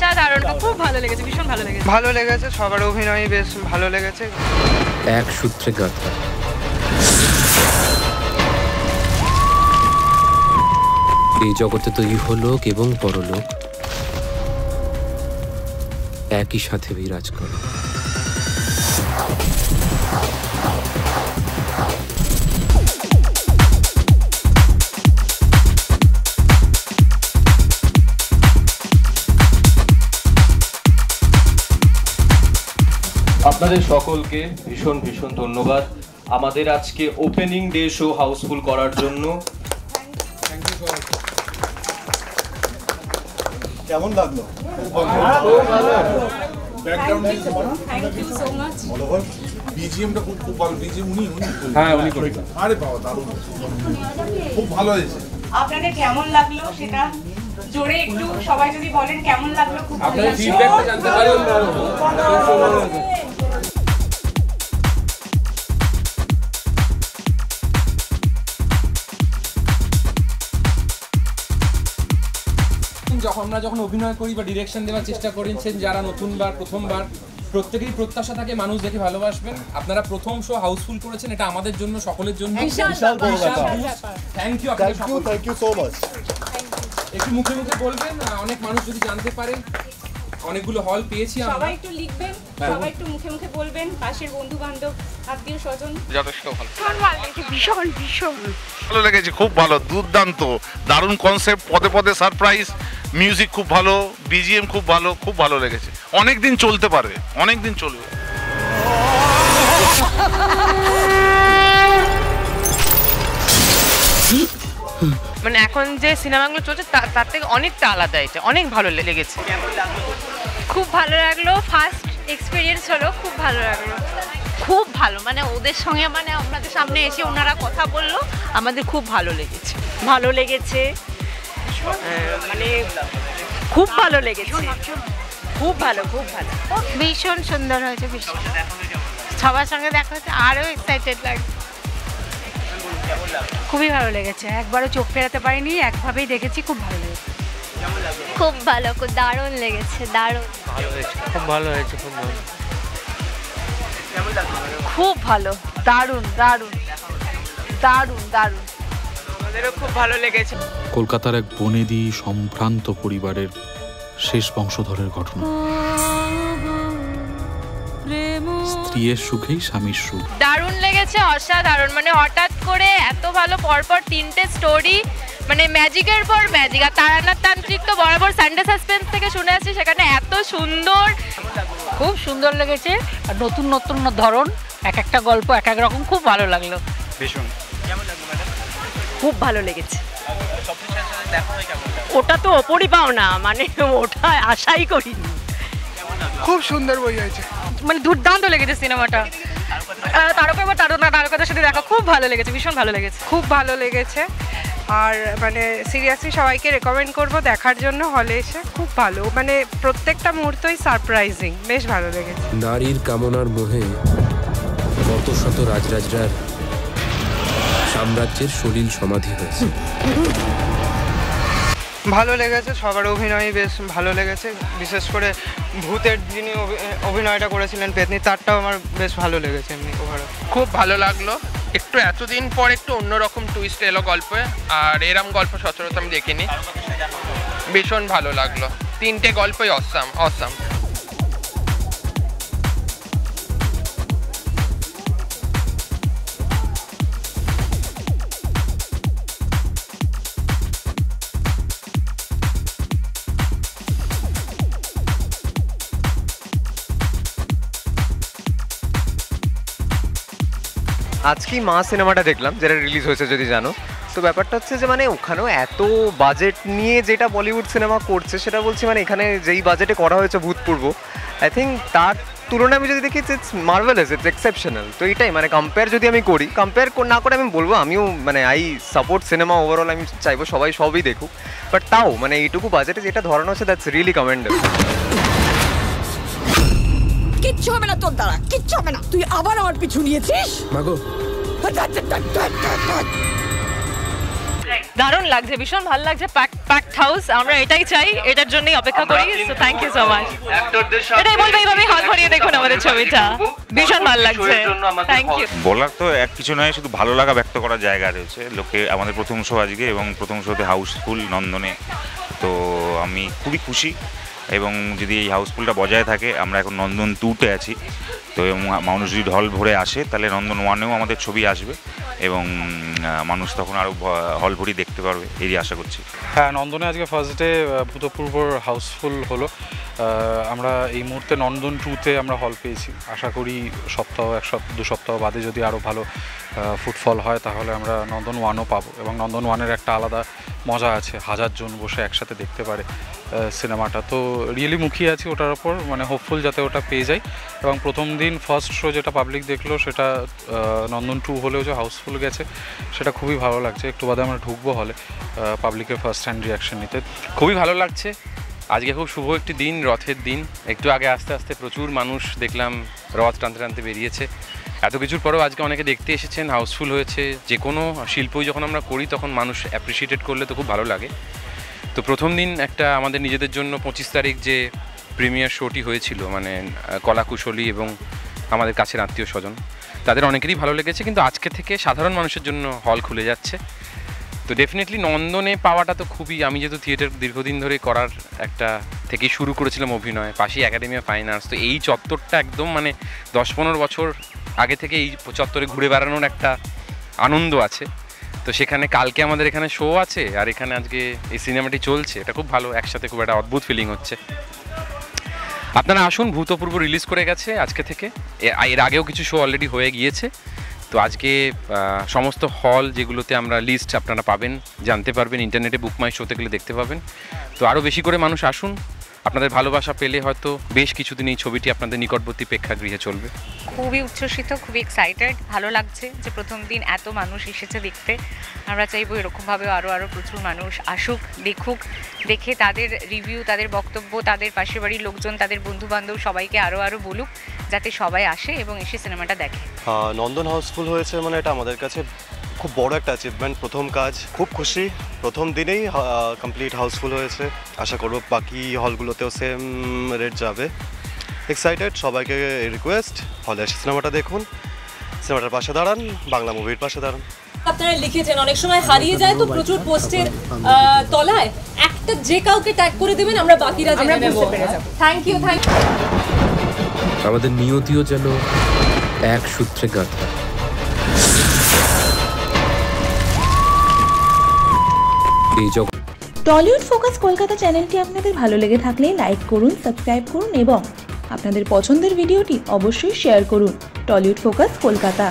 অসাধারণ, খুব ভালো লেগেছে, ভীষণ ভালো লেগেছে। ভালো লেগেছে, সবার অভিনয় বেশ ভালো লেগেছে। এক সূত্রে গাঁথা, এই জগতে তো ইহলোক এবং পরলোক একই সাথে বিরাজ করে। আপনাদের সকলকে ভীষণ ভীষণ ধন্যবাদ আমাদের আজকে ওপেনিং ডে শো হাউসফুল করার জন্য। কেমন লাগলো? বিজিএমটা খুব ভালো। বিজিএম উনি করেছেন। আরে বাবা, দারুণ, খুব ভালো হয়েছে। আপনাদের কেমন লাগলো সেটা জোরে একটু সবাই যদি বলেন কেমন লাগলো। খুব ভালো লাগলো। ফিডব্যাকটা জানতে পারেন। আমরা যখন অভিনয় করি বা ডিরেকশন দেওয়ার চেষ্টা করেছেন যারা নতুনবার প্রথমবার, প্রত্যেকেরই প্রত্যাশা থাকে মানুষ দেখে ভালোবাসবেন। আপনারা প্রথম শো হাউসফুল করেছেন, এটা আমাদের জন্য, সকলের জন্য thank you. Thank you so much. একটু মুখে মুখে বলবেন, অনেক মানুষ যদি জানতে পারে। অনেকগুলো হল পেয়েছি আমরা। সবাই একটু লিখবেন, সবাই একটু মুখে মুখে বলবেন, পাশের বন্ধু বান্ধব আত্মীয় স্বজন। যথেষ্ট ভালো, ভীষণ ভীষণ ভালো লেগেছে, খুব ভালো, দুর্দান্ত, দারুণ কনসেপ্ট, পদে পদে সারপ্রাইজ, মিউজিক খুব ভালো, বিজিএম খুব ভালো, খুব ভালো লেগেছে। অনেক দিন চলতে পারবে, অনেক দিন চলবে। মানে এখন যে সিনেমাগুলো চলছে তার থেকে অনেকটা আলাদা, এটা অনেক ভালো লেগেছে। খুব ভালো লাগলো, ফার্স্ট এক্সপিরিয়েন্স হলো, খুব ভালো লাগলো, খুব ভালো। মানে ওদের সঙ্গে মানে আপনাদের সামনে এসে ওনারা কথা বললো, আমাদের খুব ভালো লেগেছে, ভালো লেগেছে, মানে খুব ভালো লেগেছে, খুব ভালো, খুব ভালো, ভীষণ সুন্দর হয়েছে, ভীষণ। সবার সঙ্গে দেখা হচ্ছে, আরও এক্সাইটেড লাগছে। খুবই ভালো লেগেছে, একবারও চোখ ফেরাতে পারিনি, একভাবেই দেখেছি, খুব ভালো লেগেছে। খুব ভালো, খুব দারুণ লেগেছে, দারুণ, খুব ভালো হয়েছে, খুব ভালো, খুব ভালো, দারুণ দারুণ দারুণ দারুণ, আমাদেরও খুব ভালো লেগেছে। কলকাতার এক বনেদি সম্ভ্রান্ত পরিবারের শেষ বংশধরের ঘটনা। স্ত্রীর সুখেই স্বামীর সুখ। দারুণ লেগেছে, অসাধারণ। মানে হঠাৎ করে এত ভালো পরপর তিনটে স্টোরি, মানে ম্যাজিকের পর ম্যাজিক। আর তারানাথ তান্ত্রিক তো বরাবর সানডে সাসপেন্স থেকে শুনে আসছি, সেখানে এত সুন্দর, খুব সুন্দর লেগেছে। আর নতুন নতুন ধরন, এক একটা গল্প এক এক রকম, খুব ভালো লাগলো, ভীষণ। খুব ভালো লেগেছে। ওটা তো ওপরই পাও না, মানে ওটা আশাই করিনি। খুব সুন্দর বই হয়েছে, মানে দুর্দান্ত লেগেছে সিনেমাটা। তারকাদের সাথে দেখা, খুব ভালো লেগেছে, ভীষণ ভালো লেগেছে, খুব ভালো লেগেছে। আর মানে সিরিয়াসলি সবাইকে রেকমেন্ড করব দেখার জন্য, হলে এসে খুব ভালো, মানে প্রত্যেকটা মুহূর্তই সারপ্রাইজিং, বেশ ভালো লেগেছে। নারীর কামনার মোহে কত শত রাজরাজরার সাম্রাজ্যের সলিল সমাধি হয়েছে। ভালো লেগেছে, সবার অভিনয় বেশ ভালো লেগেছে। বিশেষ করে ভূতের যিনি অভিনয়টা করেছিলেন পেতনি, তারটাও আমার বেশ ভালো লেগেছে। এমনি ওভারঅল খুব ভালো লাগলো। একটু এতদিন পর একটু অন্যরকম টুইস্ট এলো গল্পে, আর এরম গল্প সচরাচর আমি দেখিনি। ভীষণ ভালো লাগলো, তিনটে গল্পই অসাম অসাম। আজকেই মা সিনেমাটা দেখলাম, যেটা রিলিজ হয়েছে যদি জানো। তো ব্যাপারটা হচ্ছে যে মানে ওখানেও এত বাজেট নিয়ে যেটা বলিউড সিনেমা করছে, সেটা বলছি মানে এখানে যেই বাজেটে করা হয়েছে ভূতপূর্ব, আই থিঙ্ক তার তুলনায় আমি যদি দেখি ইটস মার্ভেলাস, ইটস এক্সেপশনাল। তো এইটাই মানে কম্পেয়ার যদি আমি করি, কম্পেয়ার না করে আমি বলবো আমিও মানে আই সাপোর্ট সিনেমা ওভারঅল। আমি চাইবো সবাই সবই দেখুক, বাট তাও মানে এইটুকু বাজেটে যেটা ধরানো হচ্ছে, দ্যাটস রিয়েলি কমেন্ডেবল। কিচ্ছু হবে না তোর দ্বারা, কিচ্ছু হবে না। তুই আবার আমার পিছু নিয়েছিস। মাগো দারুণ লাগছে, ভীষণ ভালো লাগছে। প্যাকড হাউস, আমরা এটাই চাই, এটার জন্যই অপেক্ষা করি। So thank you so much. এটাই বলবো, এইভাবে হল ভরিয়ে দেখুন আমাদের ছবিটা, ভীষণ ভালো লাগছে। Thank you. বলার তো এক কিছু নয়, শুধু ভালো লাগা ব্যক্ত করার জায়গা রয়েছে। লোকে আমাদের প্রথম শো আজকে, এবং প্রথম শোতে হাউসফুল নন্দনে, তো আমি খুবই খুশি। এবং যদি এই হাউসফুলটা বজায় থাকে, আমরা এখন নন্দন 2-তে আছি, তো মানুষ যদি হল ভরে আসে তাহলে নন্দন 1-এও আমাদের ছবি আসবে, এবং মানুষ তখন আরও হল ভরি দেখতে পারবে, এই আশা করছি। হ্যাঁ, নন্দনে আজকে ফার্স্ট ডে ভূতপূর্ব হাউসফুল হলো। আমরা এই মুহূর্তে নন্দন 2-তে আমরা হল পেয়েছি। আশা করি সপ্তাহ 1-2 সপ্তাহ বাদে যদি আরও ভালো ফুটফল হয় তাহলে আমরা নন্দন 1-ও পাবো। এবং নন্দন 1-এর একটা আলাদা মজা আছে, 1000 জন বসে একসাথে দেখতে পারে সিনেমাটা। তো রিয়েলি মুখিয়ে আছি ওটার ওপর, মানে হোপফুল যাতে ওটা পেয়ে যাই। এবং প্রথম দিন ফার্স্ট শো যেটা পাবলিক দেখলো সেটা নন্দন 2 হলেও যে হাউসফুল গেছে সেটা খুবই ভালো লাগছে। একটু বাদে আমরা ঢুকবো হলে পাবলিকের ফার্স্ট হ্যান্ড রিয়াকশন নিতে। খুবই ভালো লাগছে। আজকে খুব শুভ একটি দিন, রথের দিন। একটু আগে আস্তে আস্তে প্রচুর মানুষ দেখলাম রথ টানতে টানতে বেরিয়েছে। এত কিছুর পরেও আজকে অনেকে দেখতে এসেছেন, হাউসফুল হয়েছে। যে কোনো শিল্পই যখন আমরা করি তখন মানুষ অ্যাপ্রিসিয়েটেড করলে তো খুব ভালো লাগে। তো প্রথম দিন একটা আমাদের নিজেদের জন্য 25 তারিখ যে প্রিমিয়ার শোটি হয়েছিল, মানে কলাকুশলী এবং আমাদের কাছের আত্মীয় স্বজন, তাদের অনেকেরই ভালো লেগেছে। কিন্তু আজকে থেকে সাধারণ মানুষের জন্য হল খুলে যাচ্ছে। তো ডেফিনেটলি নন্দনে পাওয়াটা তো খুবই, আমি যেহেতু থিয়েটার দীর্ঘদিন ধরে করার একটা থেকেই শুরু করেছিলাম অভিনয়, পাশেই একাডেমি অফ ফাইন আর্টস, তো এই চত্বরটা একদম মানে 10-15 বছর আগে থেকে এই চত্বরে ঘুরে বেড়ানোর একটা আনন্দ আছে। তো সেখানে কালকে আমাদের এখানে শো আছে, আর এখানে আজকে এই সিনেমাটি চলছে, এটা খুব ভালো, একসাথে খুব একটা অদ্ভুত ফিলিং হচ্ছে। আপনারা আসুন, ভূতপূর্ব রিলিজ করে গেছে আজকে থেকে, এর আগেও কিছু শো অলরেডি হয়ে গিয়েছে। তো আজকে সমস্ত হল যেগুলোতে আমরা লিস্ট আপনারা পাবেন, জানতে পারবেন, ইন্টারনেটে বুক মাই শোতে গেলে দেখতে পাবেন। তো আরও বেশি করে মানুষ আসুন, আপনাদের ভালোবাসা পেলে হয়তো বেশ কিছুদিন এই ছবিটি আপনাদের নিকটবর্তী প্রেক্ষাগৃহে চলবে। খুবই উচ্ছ্বসিত, খুবই এক্সাইটেড, ভালো লাগছে যে প্রথম দিন এত মানুষ এসেছে দেখতে। আমরা চাইবো এরকমভাবেও আরও প্রচুর মানুষ আসুক, দেখুক, দেখে তাদের রিভিউ, তাদের বক্তব্য, তাদের পাশের বাড়ির লোকজন, তাদের বন্ধুবান্ধব সবাইকে আরও বলুক, যাতে সবাই আসে এবং এসে সিনেমাটা দেখে। নন্দন হাউসফুল হয়েছে মানে এটা আমাদের কাছে খুব বড় একটা অ্যাচিভমেন্ট, প্রথম কাজ। খুব খুশি, প্রথম দিনেই কমপ্লিট হাউসফুল হয়েছে। আশা করব বাকি হলগুলোতেও সেম রেট যাবে। এক্সাইটেড, সবাইকে রিকোয়েস্ট হলে এসে সিনেমাটা দেখুন, সিনেমাটার পাশে দাঁড়ান, বাংলা মুভির পাশে দাঁড়ান। আপনারা লিখেছেন অনেক সময় হারিয়ে যায় তো প্রচুর পোস্টের তলায়, একটা যে কাউকে ট্যাগ করে দেবেন, আমরা বাকিরা জেনে নেব। Thank you. আমাদের নিয়তিও যেন এক সূত্রে গাঁথা। টলিউড ফোকাস কলকাতা চ্যানেলটি আপনাদের ভালো লেগে থাকলে লাইক করুন, সাবস্ক্রাইব করুন এবং আপনাদের পছন্দের ভিডিওটি অবশ্যই শেয়ার করুন। Tollywood focus Kolkata.